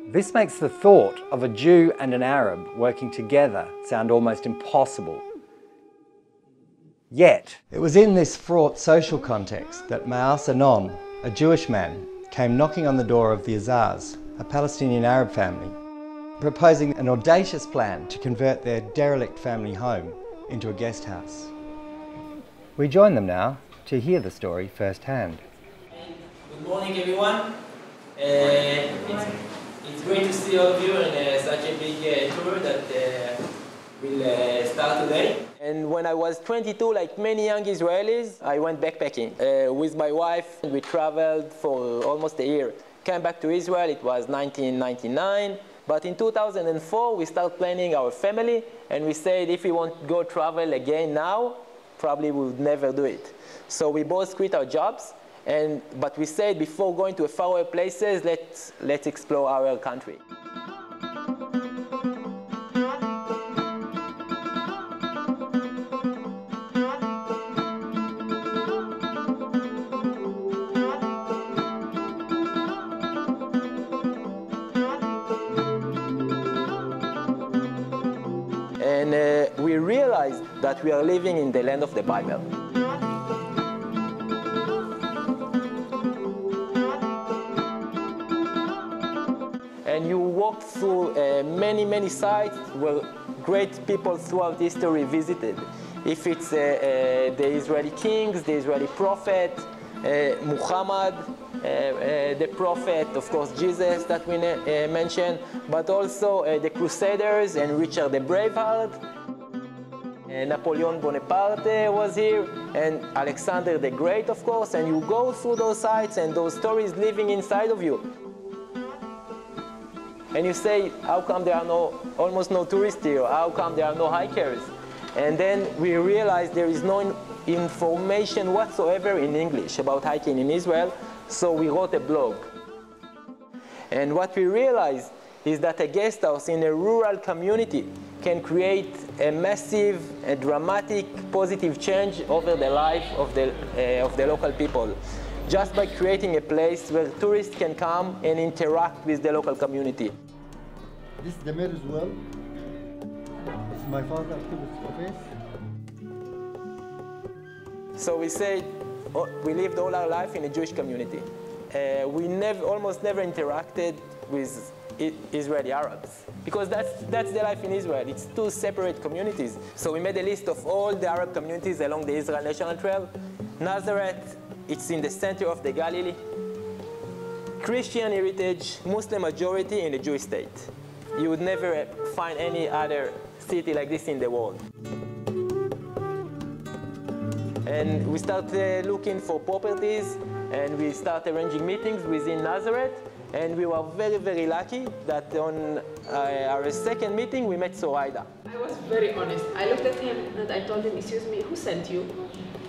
This makes the thought of a Jew and an Arab working together sound almost impossible. Yet, it was in this fraught social context that Ma'as Anon, a Jewish man, came knocking on the door of the Azars, a Palestinian Arab family, proposing an audacious plan to convert their derelict family home into a guest house. We join them now to hear the story firsthand. Good morning, everyone. It's great to see all of you in such a big tour that will start today. And when I was 22, like many young Israelis, I went backpacking with my wife. We traveled for almost a year. Came back to Israel, it was 1999. But in 2004, we started planning our family, and we said if we want to go travel again now, probably we would never do it. So we both quit our jobs. But we said before going to faraway places, let's explore our country. And we realized that we are living in the land of the Bible. And you walk through many sites where great people throughout history visited. If it's the Israeli kings, the Israeli prophet, Muhammad, the prophet, of course, Jesus that we mentioned, but also the Crusaders and Richard the Braveheart. Napoleon Bonaparte was here, and Alexander the Great, of course, and you go through those sites and those stories living inside of you. And you say, how come there are almost no tourists here? How come there are no hikers? And then we realized there is no information whatsoever in English about hiking in Israel, so we wrote a blog. And what we realized is that a guest house in a rural community can create a massive, a dramatic, positive change over the life of the local people, just by creating a place where tourists can come and interact with the local community. This is the mayor's well. This is my father's office. So we say, we lived all our life in a Jewish community. We almost never interacted with Israeli Arabs, because that's the life in Israel. It's two separate communities. So we made a list of all the Arab communities along the Israel National Trail. Nazareth, it's in the center of the Galilee. Christian heritage, Muslim majority in a Jewish state. You would never find any other city like this in the world. And we started looking for properties, and we started arranging meetings within Nazareth. And we were very lucky that on our second meeting, we met Soraida. I was very honest. I looked at him and I told him, excuse me, who sent you?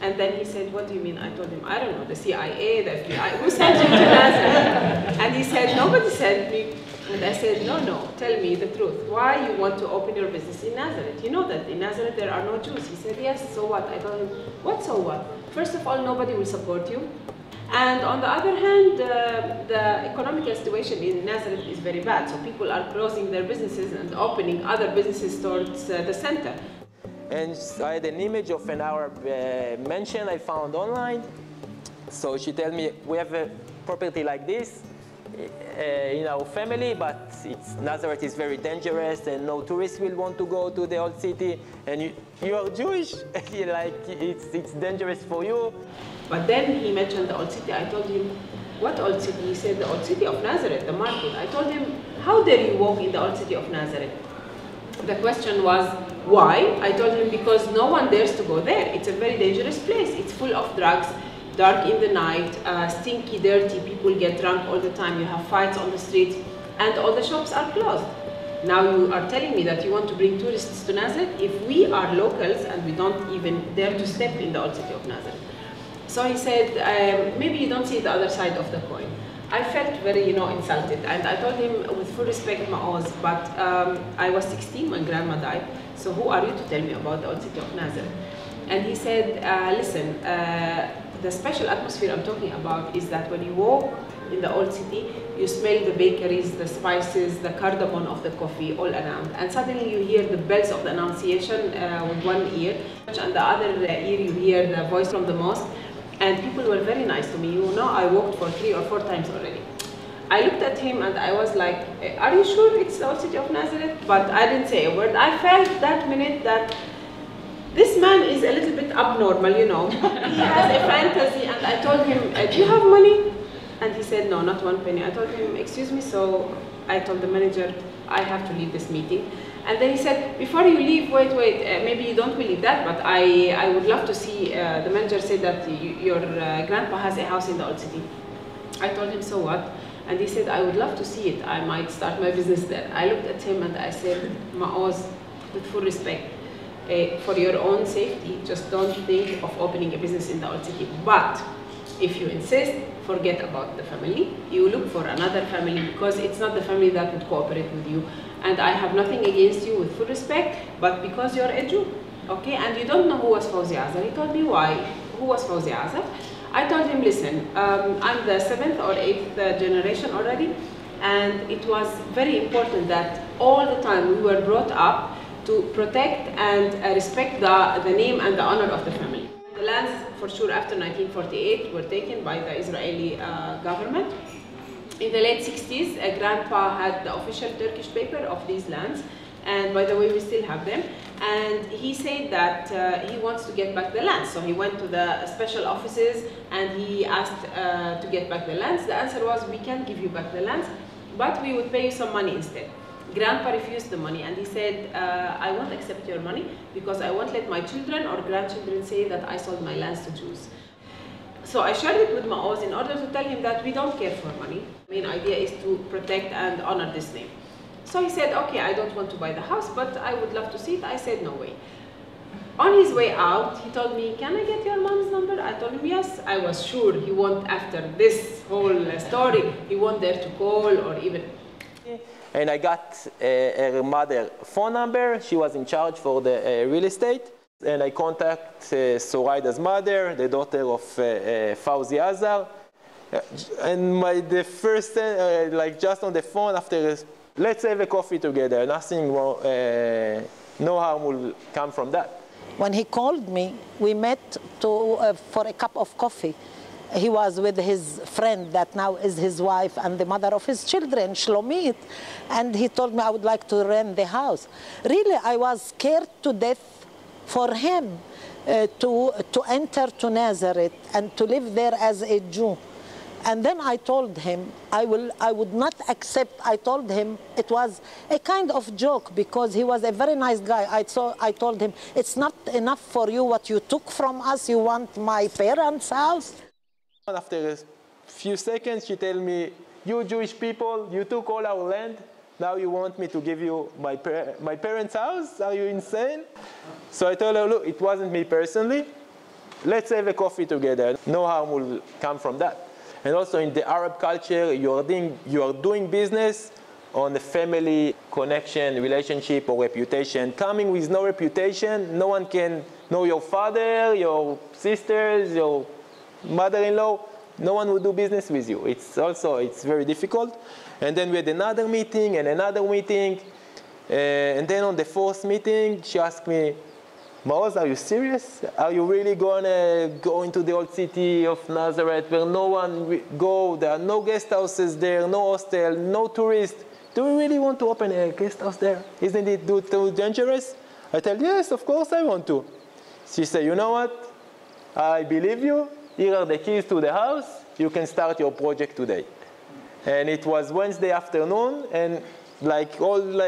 And then he said, what do you mean? I told him, I don't know, the CIA, the FBI, who sent you to Nazareth? And he said, nobody sent me. And I said, no, tell me the truth. Why you want to open your business in Nazareth? You know that in Nazareth there are no Jews. He said, yes, so what? I told him, what so what? First of all, nobody will support you. And on the other hand, the economic situation in Nazareth is very bad. So people are closing their businesses and opening other businesses towards the center. And I had an image of an Arab mansion I found online. So she told me, we have a property like this in our family, but Nazareth is very dangerous and no tourists will want to go to the old city. And you are Jewish, like it's dangerous for you. But then he mentioned the old city. I told him, what old city? He said, the old city of Nazareth, the market. I told him, how dare you walk in the old city of Nazareth? The question was, why? I told him, because no one dares to go there. It's a very dangerous place. It's full of drugs, dark in the night, stinky, dirty. People get drunk all the time. You have fights on the streets, and all the shops are closed. Now you are telling me that you want to bring tourists to Nazareth if we are locals and we don't even dare to step in the old city of Nazareth. So he said, maybe you don't see the other side of the coin. I felt very, insulted, and I told him with full respect, Ma'oz, but I was 16 when grandma died, so who are you to tell me about the old city of Nazareth? And he said, listen, the special atmosphere I'm talking about is that when you walk in the old city, you smell the bakeries, the spices, the cardamom of the coffee all around. And suddenly you hear the bells of the Annunciation with one ear, and the other ear you hear the voice from the mosque. And people were very nice to me. You know, I walked for 3 or 4 times already. I looked at him and I was like, are you sure it's the old city of Nazareth? But I didn't say a word. I felt that minute that this man is a little bit abnormal, you know. He has a fantasy, and I told him, do you have money? And he said, no, not 1 penny. I told him, excuse me, so I told the manager, I have to leave this meeting. And then he said, before you leave, wait, maybe you don't believe that, but I would love to see, the manager said that your grandpa has a house in the old city. I told him, so what? And he said, I would love to see it. I might start my business there. I looked at him and I said, Maoz, with full respect, for your own safety, just don't think of opening a business in the old city. But if you insist, forget about the family. You look for another family, because it's not the family that would cooperate with you. And I have nothing against you, with full respect, but because you're a Jew, okay? And you don't know who was Fauzi Azar. He told me, why? Who was Fauzi Azar? I told him, listen, I'm the 7th or 8th generation already, and it was very important that all the time we were brought up to protect and respect the name and the honor of the family. The lands, for sure, after 1948 were taken by the Israeli government. In the late 60s, Grandpa had the official Turkish paper of these lands, and by the way, we still have them. And he said that he wants to get back the lands. So he went to the special offices and he asked to get back the lands. The answer was, we can't give you back the lands, but we would pay you some money instead. Grandpa refused the money and he said, I won't accept your money because I won't let my children or grandchildren say that I sold my lands to Jews. So I shared it with Maoz in order to tell him that we don't care for money. The main idea is to protect and honor this name. So he said, okay, I don't want to buy the house, but I would love to see it. I said, no way. On his way out, he told me, can I get your mom's number? I told him, yes. I was sure he won't, after this whole story, he won't dare to call or even. And I got her mother's phone number. She was in charge for the real estate. And I contacted Soraida's mother, the daughter of Fauzi Azar. And the first, like just on the phone after, let's have a coffee together. Nothing wrong, no harm will come from that. When he called me, we met for a cup of coffee. He was with his friend that now is his wife and the mother of his children, Shlomit. And he told me I would like to rent the house. Really, I was scared to death for him to enter to Nazareth and to live there as a Jew. And then I told him I would not accept. I told him it was a kind of joke because he was a very nice guy. I told him, it's not enough for you what you took from us. You want my parents' house? After a few seconds, she told me, you Jewish people, you took all our land. Now you want me to give you my parents' house? Are you insane? So I told her, look, it wasn't me personally. Let's have a coffee together. No harm will come from that. And also in the Arab culture, you are doing business on a family connection, relationship, or reputation. Coming with no reputation, no one can know your father, your sisters, your mother-in-law. No one will do business with you. It's very difficult. And then we had another meeting and another meeting. And then on the 4th meeting, she asked me, Maoz, are you serious? Are you really going to go into the old city of Nazareth where no one go? There are no guest houses there, no hostel, no tourists. Do you really want to open a guest house there? Isn't it too dangerous? I tell yes, of course I want to. She said, you know what? I believe you. Here are the keys to the house. You can start your project today. And it was Wednesday afternoon, and I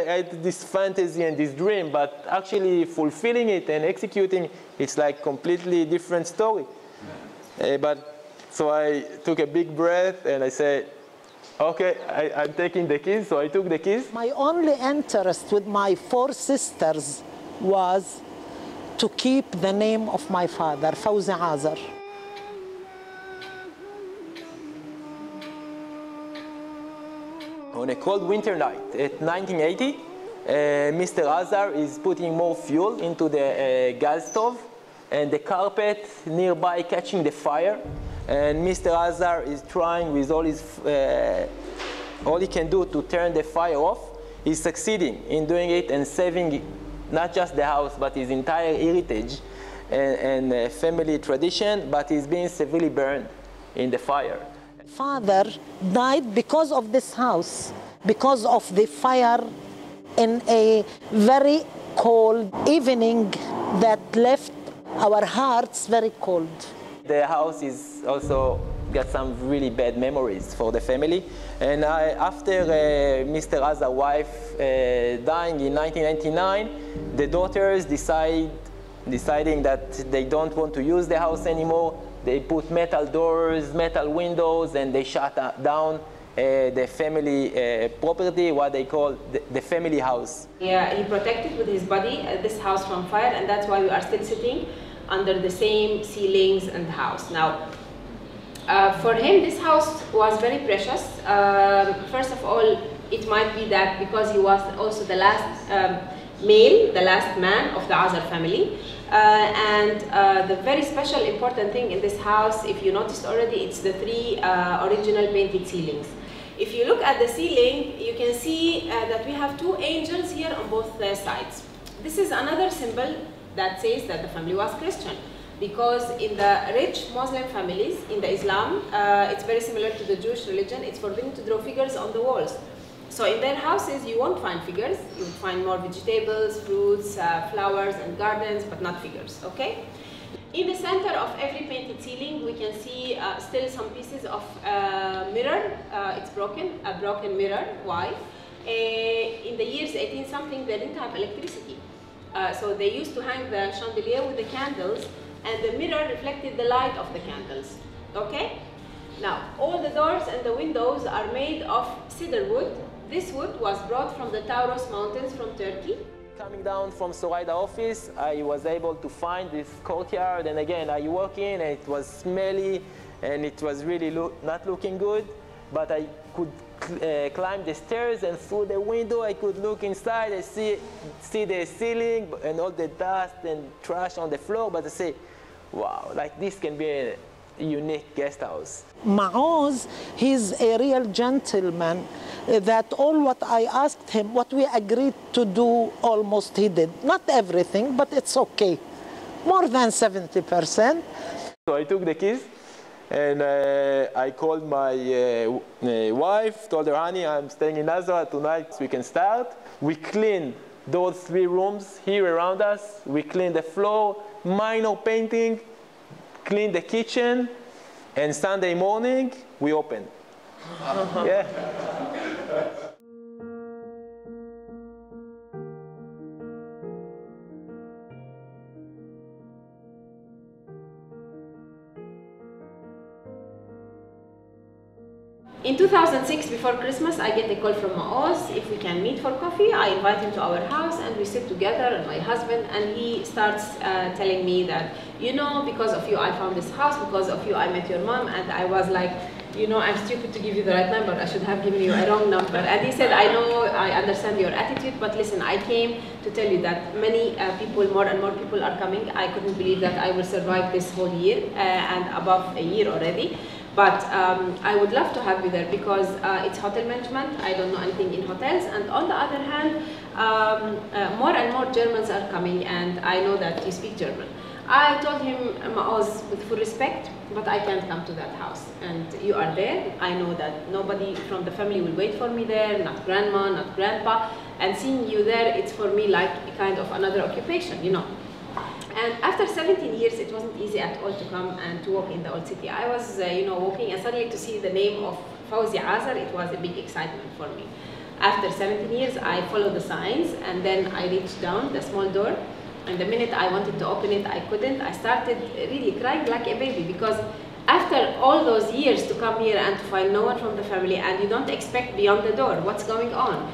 had this fantasy and this dream, but actually fulfilling it and executing, it's like completely different story. So I took a big breath and I said, okay, I'm taking the keys. So I took the keys. My only interest with my 4 sisters was to keep the name of my father, Fauzi Azar. On a cold winter night at 1980, Mr. Azar is putting more fuel into the gas stove, and the carpet nearby catching the fire. And Mr. Azar is trying with all his, all he can do to turn the fire off. He's succeeding in doing it and saving not just the house, but his entire heritage and family tradition, but he's being severely burned in the fire. Father died because of this house, because of the fire in a very cold evening that left our hearts very cold. The house is also got some really bad memories for the family. And after Mr. Azar's wife dying in 1999, the daughters deciding that they don't want to use the house anymore. They put metal doors, metal windows, and they shut down the family property, what they call the family house. Yeah, he protected with his body this house from fire, and that's why we are still sitting under the same ceilings and house. Now, for him, this house was very precious. First of all, it might be that because he was also the last male, the last man of the Azar family. The very special important thing in this house, if you noticed already, it's the three original painted ceilings. If you look at the ceiling, you can see that we have two angels here on both sides. This is another symbol that says that the family was Christian, because in the rich Muslim families, in the Islam, it's very similar to the Jewish religion, it's forbidden to draw figures on the walls. So in their houses, you won't find figures, you will find more vegetables, fruits, flowers and gardens, but not figures, okay? In the center of every painted ceiling, we can see still some pieces of mirror. It's broken, a broken mirror. Why? In the years 18-something, they didn't have electricity. So they used to hang the chandelier with the candles, and the mirror reflected the light of the candles, okay? Now, all the doors and the windows are made of cedar wood. This wood was brought from the Taurus mountains from Turkey. Coming down from Soraida office, I was able to find this courtyard, and again, I walk in and it was smelly and it was really not looking good, but I could climb the stairs, and through the window I could look inside and see the ceiling and all the dust and trash on the floor, but I say, wow, like this can be a unique guest house. Maoz, he's a real gentleman, that all what I asked him, what we agreed to do, almost he did. Not everything, but it's okay. More than 70%. So I took the keys and I called my wife, told her, honey, I'm staying in Nazareth tonight, so we can start. We cleaned those 3 rooms here around us. We cleaned the floor, minor painting, cleaned the kitchen, and Sunday morning, we opened. Yeah. In 2006, before Christmas, I get a call from Maoz if we can meet for coffee. I invite him to our house and we sit together, and my husband, and he starts telling me that, you know, because of you I found this house, because of you I met your mom. And I was like, you know, I'm stupid to give you the right number, I should have given you a wrong number. And he said, I know, I understand your attitude, but listen, I came to tell you that many people, more and more people are coming. I couldn't believe that I will survive this whole year and above a year already. But I would love to have you there because it's hotel management. I don't know anything in hotels. And on the other hand, more and more Germans are coming, and I know that you speak German. I told him, Maoz, with full respect, but I can't come to that house. And you are there. I know that nobody from the family will wait for me there, not grandma, not grandpa. And seeing you there, it's for me like a kind of another occupation, you know. And after 17 years, it wasn't easy at all to come and to walk in the old city. I was, you know, walking, and suddenly to see the name of Fauzi Azar, it was a big excitement for me. After 17 years, I followed the signs, and then I reached down the small door. And the minute I wanted to open it, I couldn't. I started really crying like a baby, because after all those years to come here and to find no one from the family, and you don't expect beyond the door, what's going on?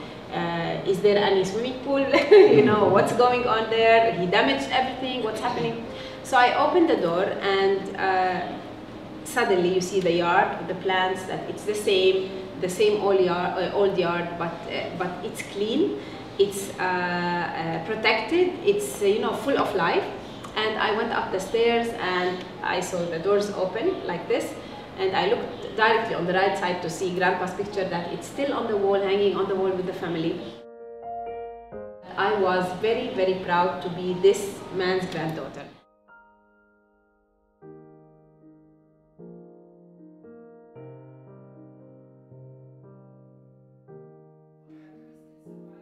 Is there any swimming pool? You know, what's going on there? He damaged everything, what's happening? So I opened the door, and suddenly you see the yard, the plants, that it's the same old yard, but it's clean, it's protected, it's you know, full of life. And I went up the stairs and I saw the doors open like this. And I looked directly on the right side to see Grandpa's picture, that it's still on the wall, hanging on the wall with the family. I was very, very proud to be this man's granddaughter.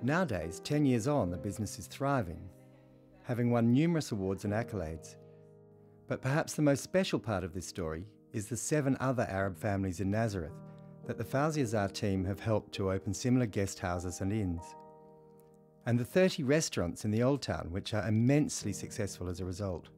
Nowadays, 10 years on, the business is thriving, having won numerous awards and accolades. But perhaps the most special part of this story is the 7 other Arab families in Nazareth that the Fauzi Azar team have helped to open similar guest houses and inns. And the 30 restaurants in the Old Town, which are immensely successful as a result.